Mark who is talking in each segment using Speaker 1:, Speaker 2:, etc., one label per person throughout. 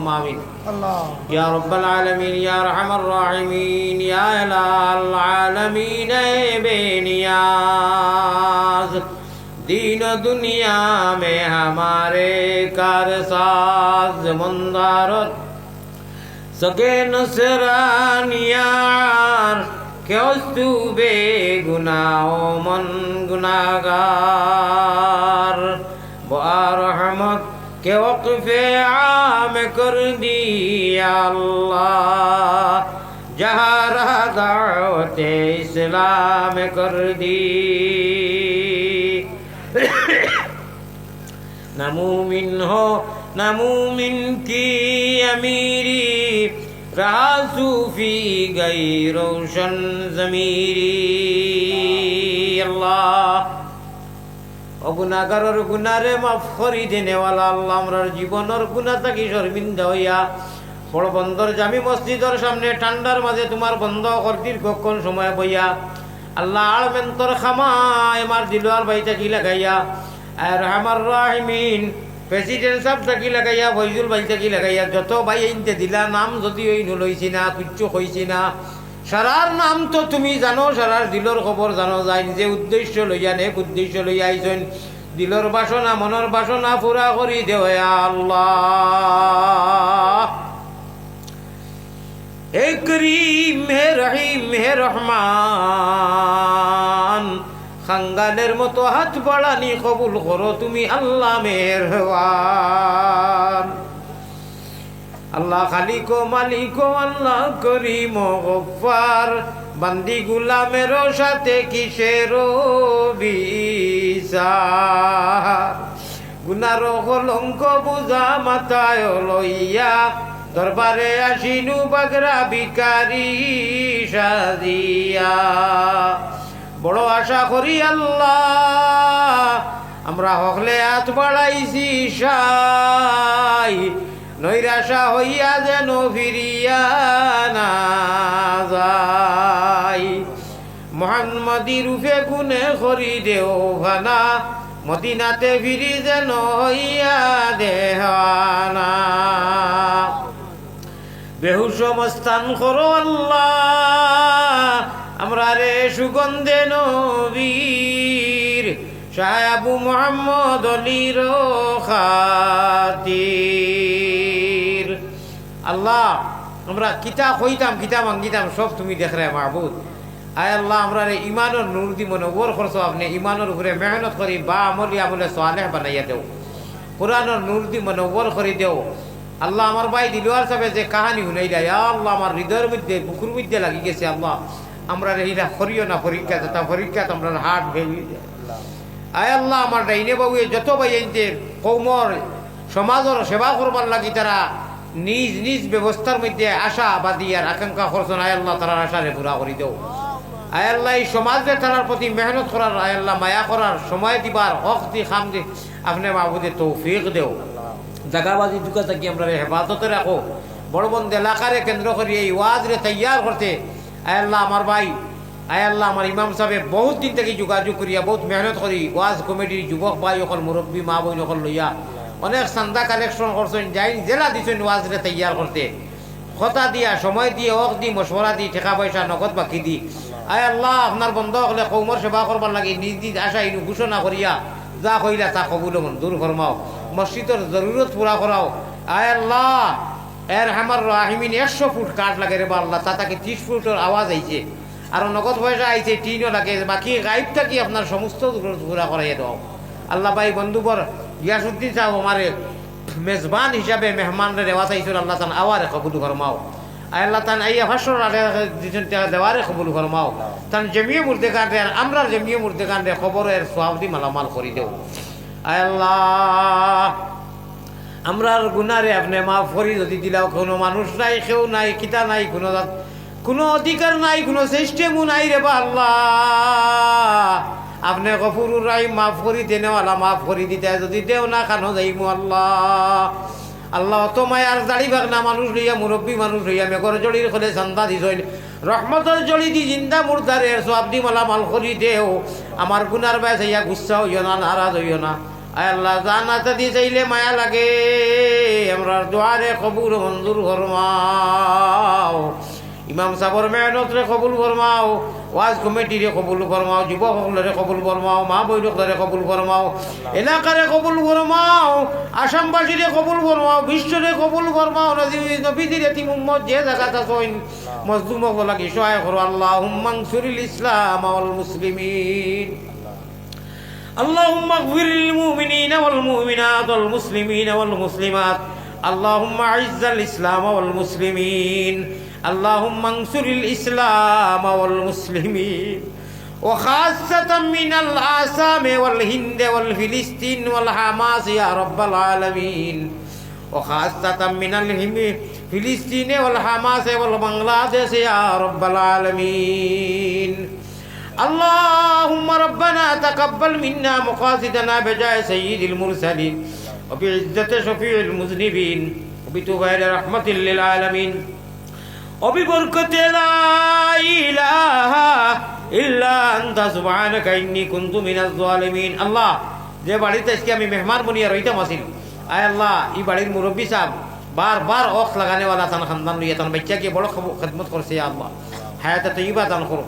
Speaker 1: اللهم آمين يا رب العالمين يا أرحم الراحمين يا إله العالمين बेनियाज दीन दुनिया में हमारे कारसाज मंदारत सके नसरानियार क्यों बेगुनाह मन गुनाहगार रहमत के वक़्फ़े आम कर दिया अल्लाह जहाँ दावत इस्लाम कर दी न मुमिन हो न मुमिन की अमीरी रहा सूफी गई रोशन ज़मीरी अल्लाह ও গুনাহগারের গুনারে মাফ করি দেনেওয়ালা আল্লাহ আমরার জীবনের গুনাহ থাকি শর্মিন্দা হইয়া বড় বন্দর জামি মসজিদের সামনে ঠান্ডার মাঝে তোমার বন্ধ করতির কখন সময় বইয়া আল্লাহ আলমেন্তর খামায় আমার দিলওয়ার ভাই থাকি লাগাইয়া আর আমার রাহিমিন প্রেসিডেন্ট সাহেব থাকি লাগাইয়া ফৈজুল ভাই থাকি লাগাইয়া যত ভাই আইনতে দিলা নাম যদি ওই নলইছি না কিচ্ছু হইছি না সারার নাম তো তুমি জানো সারার দিলর খবর জানো যায় যে উদ্দেশ্য লইয়া নেক উদ্দেশ্য লইয়া আইছেন দিলর বাসনা মনের বাসনা পুরা করি দেও য়া আল্লাহ হে করিম হে রহিম হে রহমান খাঙ্গালের মতো হাত বাড়ানি কবুল করো তুমি আল্লাহ মেহেরবান আল্লাহ খালিকো মালিকো আল্লাহ করিম গফফার বান্দি গুলামের সাথে কিসের বিচার গুনার কলঙ্ক বুঝা মাথায় লইয়া দরবারে আসিনু বাগরা ভিখারি সাজিয়া বড় আশা করি আল্লাহ আমরা হকলে হাত বাড়াইছি সাই নৈরাশা হইয়া যেন ফিরিয়া না যায় মোহাম্মদী রূপে গুনে করি দেও ভানা মদিনাতে ফিরি যেন হইয়া দেহানা বেহুশ মস্তান করো আল্লাহ আমরা রে সুগন্ধে নবীর শাহ আবু মোহাম্মদ আলীর খাতির আল্লাহ আমরা কিতা কইতাম কিতা মাঙ্গিতাম সব তুমি দেখ রে মাহবুদ আয় আল্লাহ আমরা রে ইমানের নূর দি মনোবর করছো আপনি ইমানের উপরে মেহনত করি বা আমলি আমলে সালেহ বানাইয়া দেও কোরআনের নূর দি মনোবর করে দেও আল্লাহ আমার ভাই দিলওয়ার সাহেব যে কাহানি শুনাই দেয় আল্লাহ আমার হৃদয়ের মধ্যে বুকুর মধ্যে লাগি গেছে আল্লাহ আমরা এইটা করিও না পরীক্ষা তা পরীক্ষা আমরা হার্ট ভেঙে আয় আল্লাহ আমার ডাইনে বাবু যত ভাই আনতে কৌমর সমাজের সেবা করবার লাগি তারা নিজ নিজ ব্যবস্থার মধ্যে আশা বাদী আর আকাঙ্ক্ষা করছেন আয় আল্লাহ তারা আশারে পুরা করে দেও আয় আল্লাহ এই সমাজে তারার প্রতি মেহনত করার আয় আল্লাহ মায়া করার সময় দিবার হক দি খাম দি আপনি মাহবুদে তৌফিক দেও জাগাবাজি দুকা থাকি আমরা হেফাজতে রাখো বড় বন্ধ এলাকারে কেন্দ্র করি এই ওয়াজরে তৈয়ার করতে আয় আল্লাহ আমার ভাই আয় আল্লাহ আমার ইমাম সাহেব বহুত দিন থেকে যোগাযোগ করিয়া বহুত মেহনত করি ওয়াজ কমিটির যুবক ভাই অকল মুরব্বী মা বই অকল লইয়া অনেক চান্দা কালেকশন করছেন যাই জেলা দিচ্ছেন ওয়াজরে তৈয়ার করতে কথা দিয়া সময় দিয়ে হক দি মশওয়ারা দি টাকা পয়সা নগদ বাকি দি আয় আল্লাহ আপনার বন্ধ হলে কৌমর সেবা করবার লাগে নিজ নিজ আশা ইনু ঘোষণা করিয়া যা কইলা তা কবুল দূর ফরমাও মসজিদের জরুরত পুরা করাও আয় আল্লাহ এর আমার রাহিমিন 100 ফুট কাঠ লাগে রে বা আল্লাহ তা তাকে 30 ফুটের আওয়াজ আইছে আর নগদ পয়সা আইছে টিনও লাগে বাকি গাইবটা কি আপনার সমস্ত জরুরত পুরা করাইয়া দাও আল্লাহ ভাই বন্ধুবর গিয়াসুদ্দিন সাহেব আমারে মেজবান হিসাবে মেহমানরে দেওয়া চাইছিল আল্লাহ তান আওয়ারে কবুল ফরমাও আয় আল্লাহ তান আইয়া ভাষণ দিচ্ছেন দেওয়ারে কবুল ফরমাও তান জমিয়ে মুর্দে কাণ্ডে আর আমরা জমিয়ে মুর্দে কাণ্ডে খবরের সোয়াবদি মালামাল করি দেও আয় আল্লাহ আমরার গুনারে আপনি মাফ করি যদি দিলাও কোনো মানুষ নাই কেউ নাই কিতা নাই কোনো অধিকার নাই কোনো সিস্টেমও নাই রে বা আল্লাহ আপনি গফুরুর রাহিম মাফ করি দেনেওয়ালা মাফ করি দিতে যদি দেও না খানো যাইমু আল্লাহ আল্লাহ অত মায়ার দাড়ি ভাগনা মানুষ লইয়া মুরব্বী মানুষ লইয়া মেঘর জড়ির খোলে চান্দা দিছ রহমতের জড়ি দি জিন্দা মুর্দারের সব দি মালা মাল করি দেও আমার গুনার বাই চাইয়া গুচ্ছা হইও না নারাজ হইও না আয় আল্লাহ জান্নাতে দিয়ে চাইলে মায়া লাগে আমরা দোয়ারে কবুল মঞ্জুর ফরমাও ইমাম সাহর মেহনত রে কবুল ফরমাও ওয়াজ কমিটি রে কবুল ফরমাও যুবক সকলরে কবুল ফরমাও মা বৈঠকরে কবুল ফরমাও এলাকারে কবুল ফরমাও আসামবাসীরে কবুল ফরমাও বিশ্বরে কবুল ফরমাও নবীজির এতিম উম্মত যে জায়গাতে আছেন মজলুম লাগি সহায় করো আল্লাহুম্মা আনসুরিল ইসলাম ওয়াল মুসলিমিন اللهم اغفر للمؤمنين والمؤمنات والمسلمين والمسلمات اللهم اعز الإسلام والمسلمين اللهم انصر الإسلام والمسلمين وخاصة من الآسام والهند والفلسطين والحماس يا رب العالمين وخاصة من فلسطين والحماس والبنغلاديش يا رب العالمين اللهم ربنا تقبل منا مقاصدنا بجاه سيد المرسلين وبعزة شفيع المذنبين وبتوبة رحمة للعالمين وببركة لا إله إلا أنت سبحانك إني كنت من الظالمين الله যে বাড়িতে আজকে আমি মেহমান বনিয়া রইতাম আসিল আয় আল্লাহ এই বাড়ির মুরব্বী সাহেব বারবার অখ লাগানেওয়ালা তান খানদান লইয়া তান বাচ্চাকে বড় খেদমত করছে আল্লাহ হায়াতে তৈবা দান করো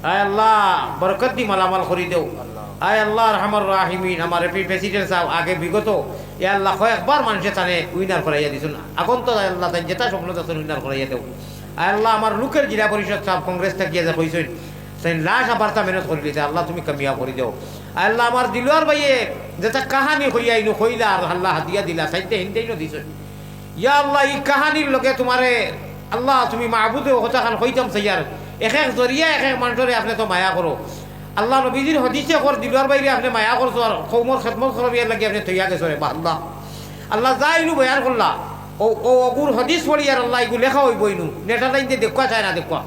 Speaker 1: আয় আল্লাহ বরকত দি মালামাল করি দেও আয় আল্লাহ রহমান রাহিমিন আমার প্রেসিডেন্ট সাহেব আগে বিগত এ আল্লাহ কয়েকবার মানুষের তানে উইনার করাইয়া দিছুন এখন তো আল্লাহ তাই যেটা স্বপ্ন আছে উইনার করাইয়া দেও আয় আল্লাহ আমার লোকের জিলা পরিষদ সাহেব কংগ্রেস থাকিয়া যা কইছেন সেই লাশ আবারটা মেহনত করি দিতে আল্লাহ তুমি কামিয়া করে দেও আয় আল্লাহ আমার দিলওয়ার ভাইয়ে যেটা কাহানি হইয়াইনো হইলা আর আল্লাহ হাতিয়া দিলা সাইতে হিন্দেইনো দিছেন ইয়া আল্লাহ এই কাহানির লোকে তোমারে আল্লাহ তুমি মাহবুদে কথা খান হইতাম সাইয়ার এক এক জরিয়া এক এক মানুষরে আপনি তো মায়া করো আল্লাহ নবীজির হদিসে কর দিলওয়ার বাইরে আপনি মায়া করছো আর কৌমর খেদমত করবিয়ার লাগে আপনি তৈয়া গেছো রে বা আল্লাহ আল্লাহ যাইনু বয়ান করলা ও ও অগুর হদিস পড়ি আর আল্লাহ এগুলো লেখা হইব ইনু নেটা লাইন দিয়ে দেখুয়া চায় না দেখুয়া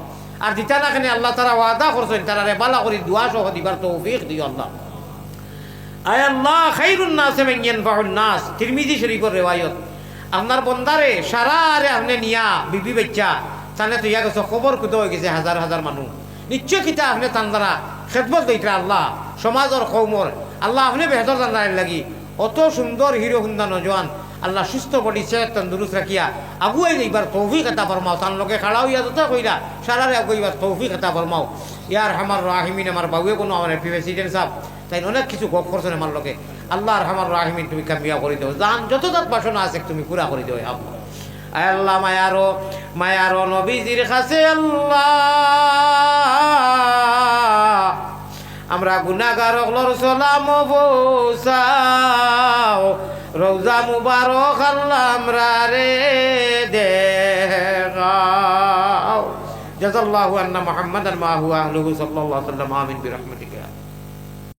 Speaker 1: আর দিতা না কেন আল্লাহ তারা ওয়াদা করছেন তারা রে বালা করি দোয়া সহ দিবার তৌফিক দিও আল্লাহ আয় আল্লাহ খাইরুন নাস মান ইয়ানফাউন নাস তিরমিজি শরীফের রিওয়ায়াত আপনার বন্দারে সারা রে আপনি নিয়া বিবি বাচ্চা তাহলে তো ইয়া গেছে খবর কুতো হয়ে গেছে হাজার হাজার মানুষ নিশ্চয় কিতা আপনি তান দ্বারা খেদমত দিতে আল্লাহ সমাজের কৌমর আল্লাহ আপনি বেহতর জানার লাগি অত সুন্দর হিরো হুন্দা নজওয়ান আল্লাহ সুস্থ বডি সেহত তন্দুরুস্ত রাখিয়া আগুয়াই এইবার তৌফিক আতা ফরমাও তার লোকে খাড়াও ইয়া যত কইলা সারারে আগুয়াইবার তৌফিক আতা ফরমাও ইয়ার আমার রাহিমিন আমার বাবুয়ে কোনো আমার প্রেসিডেন্ট সাহেব তাই অনেক কিছু গপ করছেন আমার লোকে আল্লাহর আমার রাহিমিন তুমি কামিয়া করে দেও জান যত যত বাসনা আছে তুমি পুরা করে দেও আল্লাহ আল্লাহ মায়ারো নবীজির কাছে আল্লাহ আমরা গুনাহগার হলর সালাম পৌঁছাও রওজা মুবারক আল্লাহ আমরা রে দেখাও জাযাল্লাহু আন্না মুহাম্মাদান মা হুয়া আহলুহু সাল্লাল্লাহু আলাইহি ওয়া সাল্লাম আমিন বিরহমাতিকা